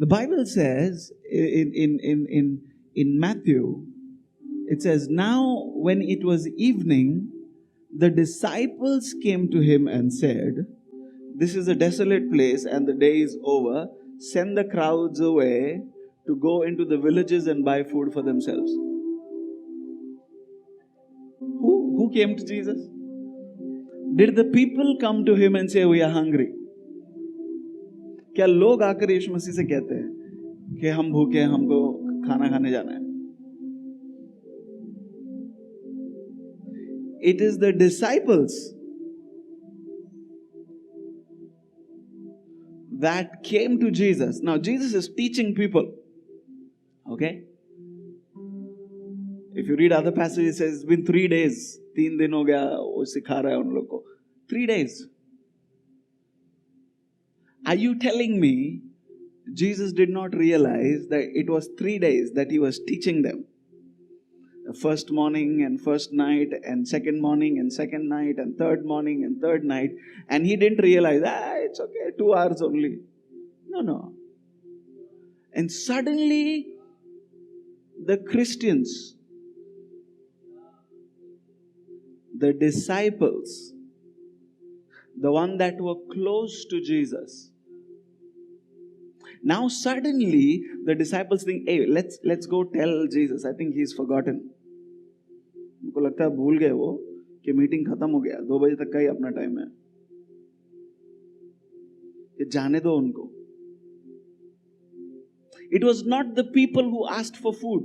The Bible says in Matthew, it says, now when it was evening, the disciples came to him and said, this is a desolate place and the day is over. Send the crowds away to go into the villages and buy food for themselves. Who came to Jesus? Did the people come to him and say, we are hungry? क्या लोग आकर यीशु मसीह से कहते हैं कि हम भूखे हैं, हमको खाना खाने जाना है? It is the disciples that came to Jesus. Now Jesus is teaching people. Okay? If you read other passages, it says it's been 3 days. 3 दिन हो गया वो सिखा रहा है उन लोग को. 3 days. Are you telling me Jesus did not realize that it was 3 days that he was teaching them? The first morning and first night and second morning and second night and third morning and third night, and he didn't realize, it's okay, 2 hours only. No. And suddenly the Christians, the disciples, the one that were close to Jesus, now suddenly the disciples think, hey, let's go tell Jesus. I think he's forgotten. उनको लगता है भूल गए वो कि meeting खत्म हो गया, 2 बजे तक का ही अपना टाइम है, कि जाने दो उनको. It was not the people who asked for food.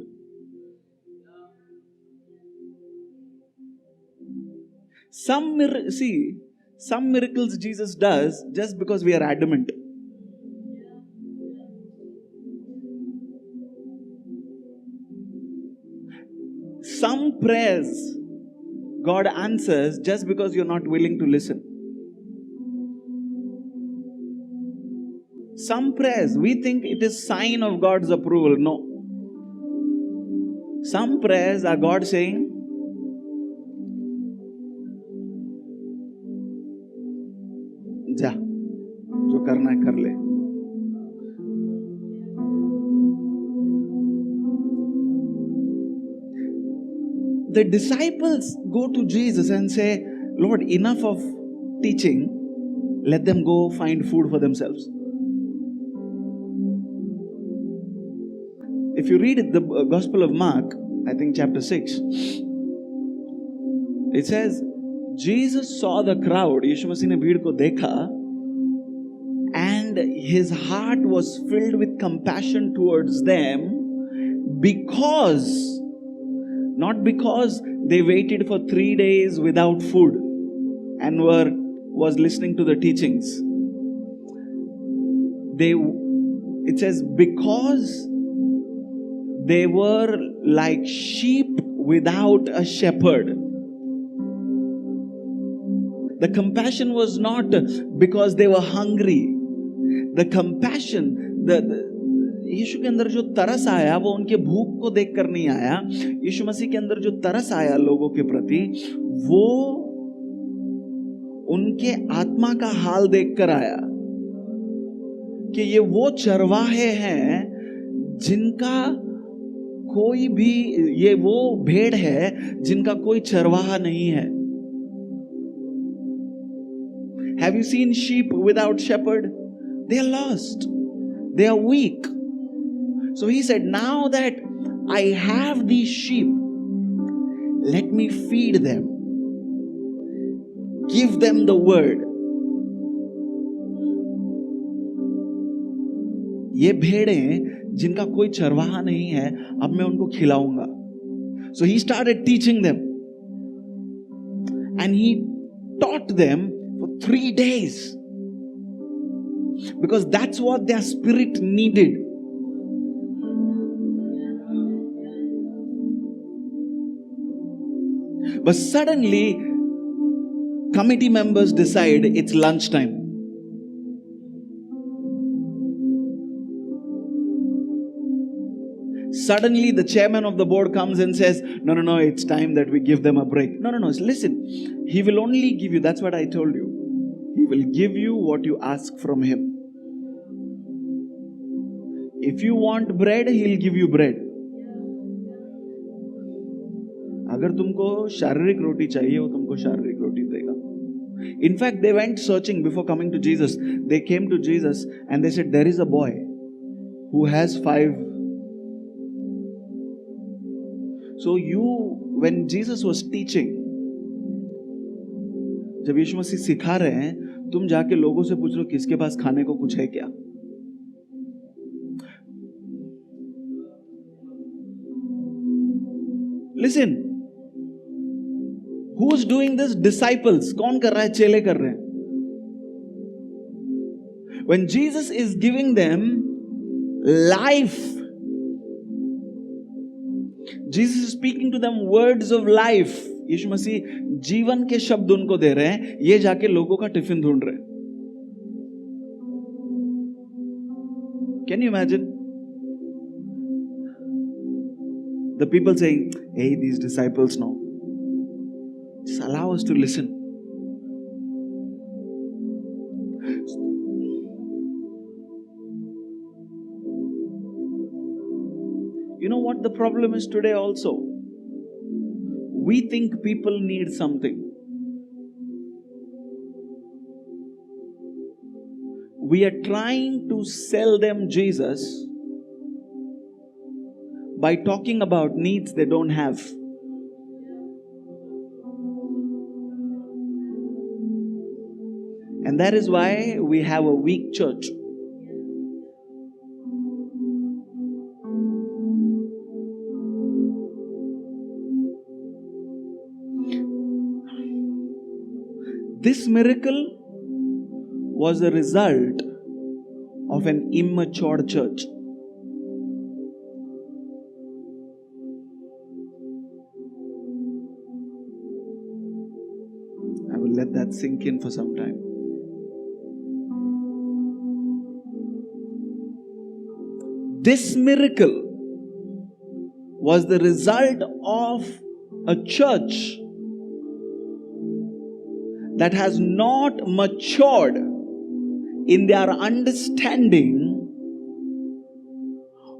Some miracles Jesus does just because we are adamant. Some prayers God answers just because you're not willing to listen. Some prayers we think it is sign of God's approval. No. Some prayers are God saying, जा, जो करना है कर ले. The disciples go to Jesus and say, Lord, enough of teaching. Let them go find food for themselves. If you read the Gospel of Mark, I think chapter 6, it says, Jesus saw the crowd. यीशु मसीह ने भीड़ को देखा, and his heart was filled with compassion towards them not because they waited for 3 days without food and was listening to the teachings. It says because they were like sheep without a shepherd. The compassion was not because they were hungry. The compassion, यीशु के अंदर जो तरस आया वो उनके भूख को देखकर नहीं आया. यीशु मसीह के अंदर जो तरस आया लोगों के प्रति, वो उनके आत्मा का हाल देखकर आया कि ये वो चरवाहे हैं जिनका कोई भी, ये वो भेड़ है जिनका कोई चरवाहा नहीं है. Have you seen sheep without shepherd? They are lost. They are weak. So he said, now that I have these sheep, let me feed them. Give them the word. ये भेड़ें जिनका कोई चरवाहा नहीं है, अब मैं उनको खिलाऊंगा. So he started teaching them. And he taught them for 3 days. Because that's what their spirit needed. But suddenly, committee members decide it's lunchtime. Suddenly, the chairman of the board comes and says, no, it's time that we give them a break. No, listen. He will only give you, that's what I told you. He will give you what you ask from him. If you want bread, he'll give you bread. अगर तुमको शारीरिक रोटी चाहिए, वो तुमको शारीरिक रोटी देगा. In fact, they went searching before coming to Jesus. They came to Jesus and they said, there is a boy who has 5. So when Jesus was teaching, जब यीशु मसीह सिखा रहे हैं, तुम जाके लोगों से पूछ लो किसके पास खाने को कुछ है क्या. Listen, who's doing this? Disciples. कौन कर रहा है? चेले कर रहे हैं. When Jesus is giving them life, Jesus is speaking to them words of life. यीशु मसीह जीवन के शब्द उनको दे रहे हैं, ये जाके लोगों का टिफिन ढूंढ रहे हैं. Can you imagine? The people saying, hey, these disciples know. Just allow us to listen. You know what the problem is today also? We think people need something. We are trying to sell them Jesus by talking about needs they don't have. And that is why we have a weak church. This miracle was a result of an immature church. I will let that sink in for some time. This miracle was the result of a church that has not matured in their understanding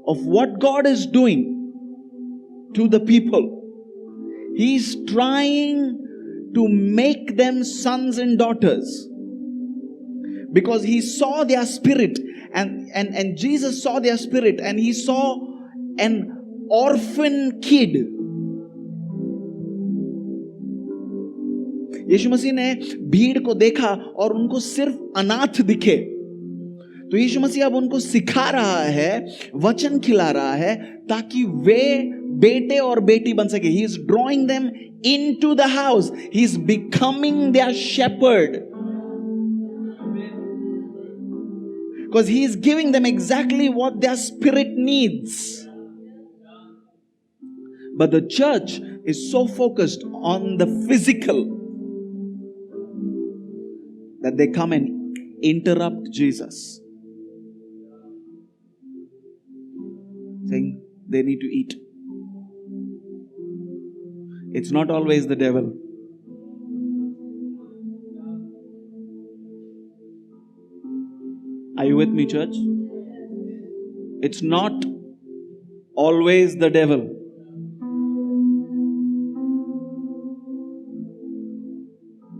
of what God is doing to the people. He is trying to make them sons and daughters because He saw their spirit and Jesus saw their spirit and He saw an orphan kid. यीशु मसीह ने भीड़ को देखा और उनको सिर्फ अनाथ दिखे. तो यीशु मसीह अब उनको सिखा रहा है, वचन खिला रहा है ताकि वे बेटे और बेटी बन सके. He is drawing them into the house. He is becoming their shepherd. Because He is giving them exactly what their spirit needs. But the church is so focused on the physical that they come and interrupt Jesus, saying they need to eat. It's not always the devil. Are you with me, church? It's not always the devil.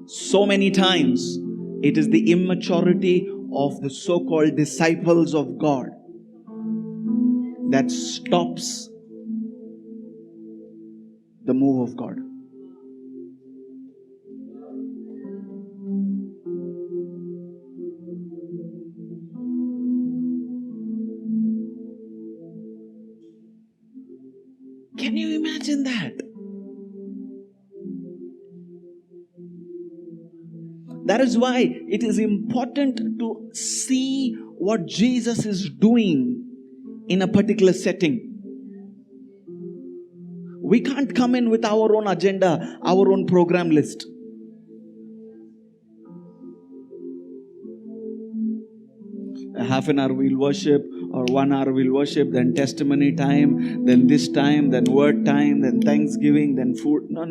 So many times, it is the immaturity of the so-called disciples of God that stops the move of God. Can you imagine that? That is why it is important to see what Jesus is doing in a particular setting. We can't come in with our own agenda, our own program list. A half an hour we'll worship, or 1 hour we'll worship, then testimony time, then this time, then word time, then thanksgiving, then food. No.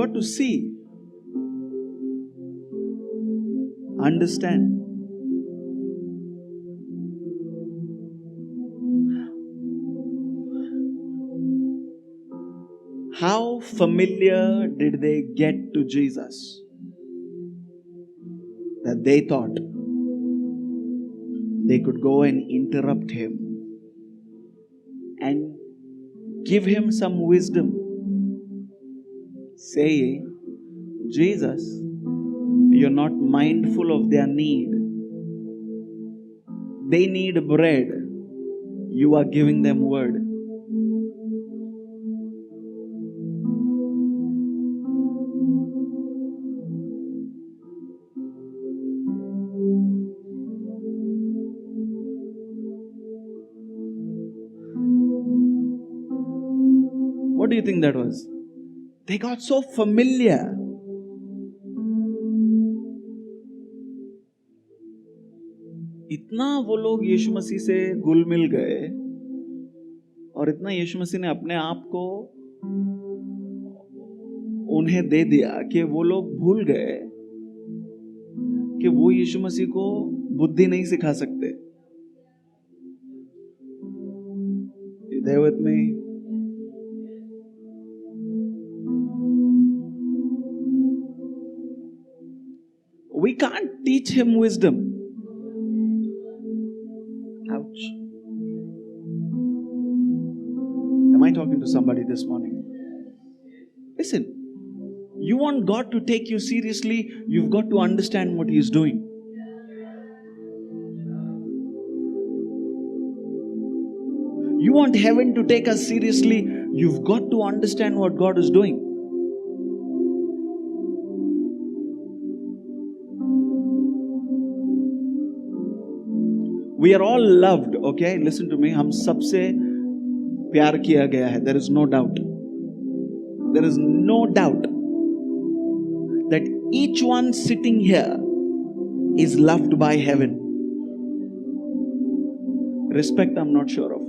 got to see, understand. How familiar did they get to Jesus that they thought they could go and interrupt him and give him some wisdom, saying, Jesus, you're not mindful of their need. They need bread. You are giving them word. What do you think that was? They got so familiar. इतना वो लोग यीशु मसीह से घुल मिल गए और इतना यीशु मसीह ने अपने आप को उन्हें दे दिया कि वो लोग भूल गए कि वो यीशु मसीह को बुद्धि नहीं सिखा सकते. You there with me? We can't teach him wisdom. Ouch. Am I talking to somebody this morning? Listen, you want God to take you seriously, you've got to understand what He is doing. You want heaven to take us seriously, you've got to understand what God is doing. We are all loved, okay? Listen to me. हम सबसे प्यार किया गया है. There is no doubt. There is no doubt that each one sitting here is loved by heaven. Respect, I'm not sure of.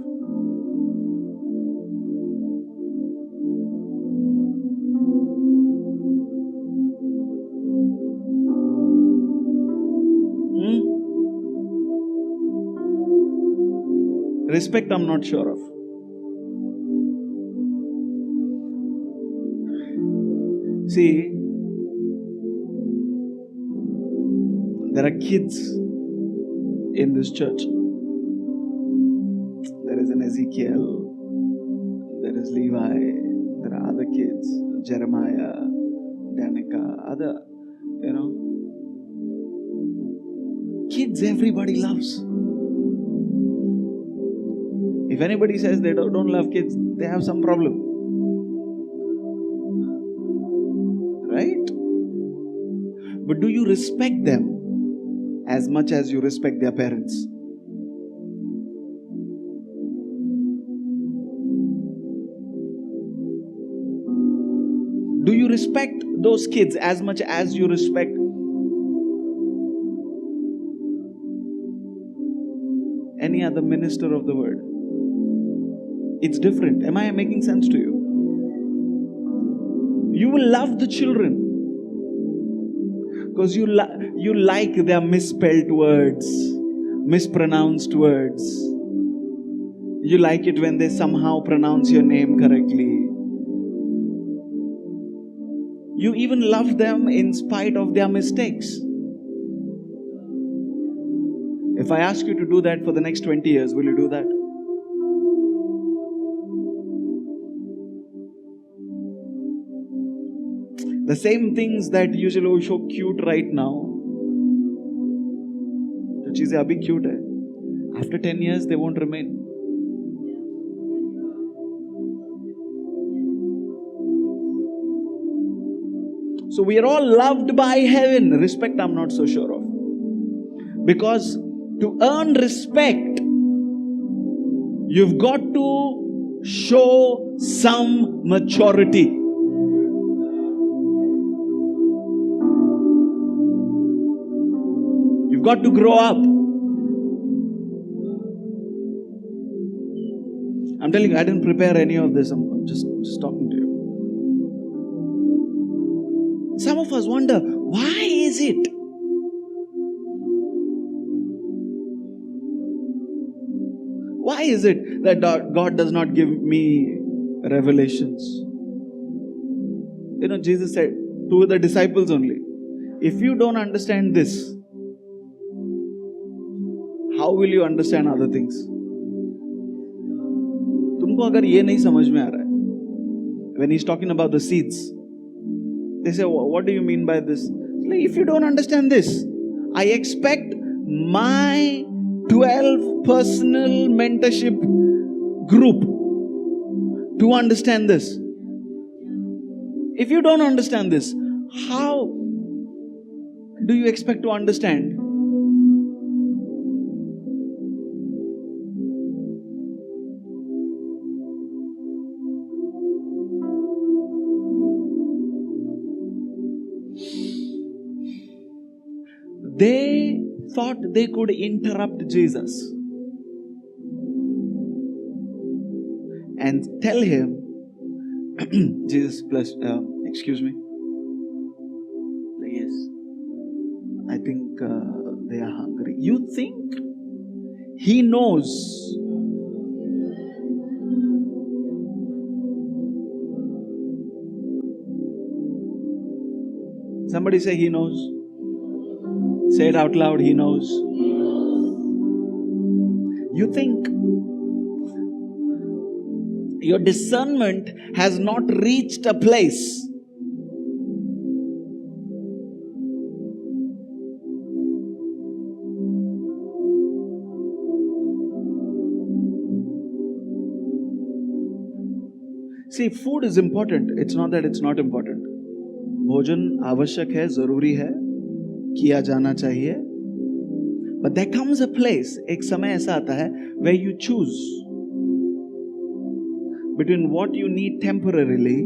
Respect, I'm not sure of. See, there are kids in this church. There is an Ezekiel, there is Levi, there are other kids, Jeremiah, Danica, other, kids everybody loves. If anybody says they don't love kids, they have some problem. Right? But do you respect them as much as you respect their parents? Do you respect those kids as much as you respect any other minister of the word? It's different. Am I making sense to you? You will love the children because you like their misspelled words, mispronounced words. You like it when they somehow pronounce your name correctly. You even love them in spite of their mistakes. If I ask you to do that for the next 20 years, will you do that? The same things that usually show cute right now, जो चीजें अभी cute है, after 10 years they won't remain. So we are all loved by heaven. Respect, I'm not so sure of. Because to earn respect, you've got to show some maturity. You've got to grow up. I'm telling you, I didn't prepare any of this. I'm just talking to you. of us wonder, why is it? Why is it that God does not give me revelations? Jesus said to the disciples only, if you don't understand this, how will you understand other things? तुमको अगर ये नहीं समझ में आ रहा है, when he's talking about the seeds, they say, what do you mean by this? Like, if you don't understand this, I expect my 12 personal mentorship group to understand this. If you don't understand this, how do you expect to understand? They thought they could interrupt Jesus and tell him, Jesus, excuse me. Yes, I think they are hungry. You think he knows? Somebody say he knows. Say it out loud, he knows. You think your discernment has not reached a place See, food is important. It's not that it's not important. भोजन आवश्यक है, जरूरी है, किया जाना चाहिए. But there comes a place, एक समय ऐसा आता है where you choose between what you need temporarily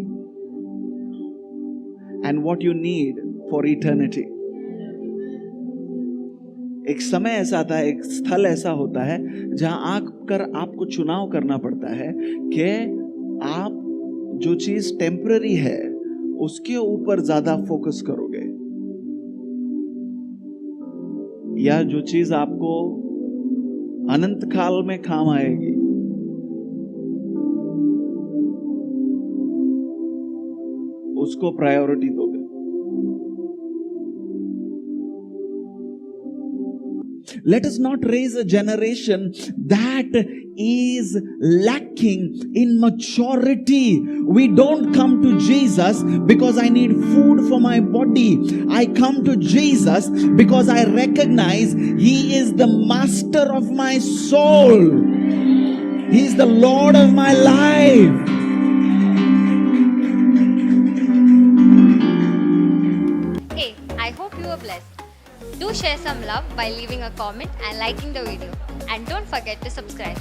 and what you need for eternity. एक समय ऐसा आता है, एक स्थल ऐसा होता है जहां आकर आपको चुनाव करना पड़ता है कि आप जो चीज टेम्पररी है उसके ऊपर ज्यादा फोकस करोगे या जो चीज आपको अनंत काल में काम आएगी उसको प्रायोरिटी दोगे. Let us not raise a generation that is lacking in maturity. We don't come to Jesus because I need food for my body. I come to Jesus because I recognize He is the master of my soul. He is the Lord of my life. Hey, I hope you were blessed. Do share some love by leaving a comment and liking the video. And don't forget to subscribe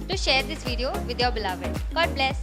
to share this video with your beloved. God bless.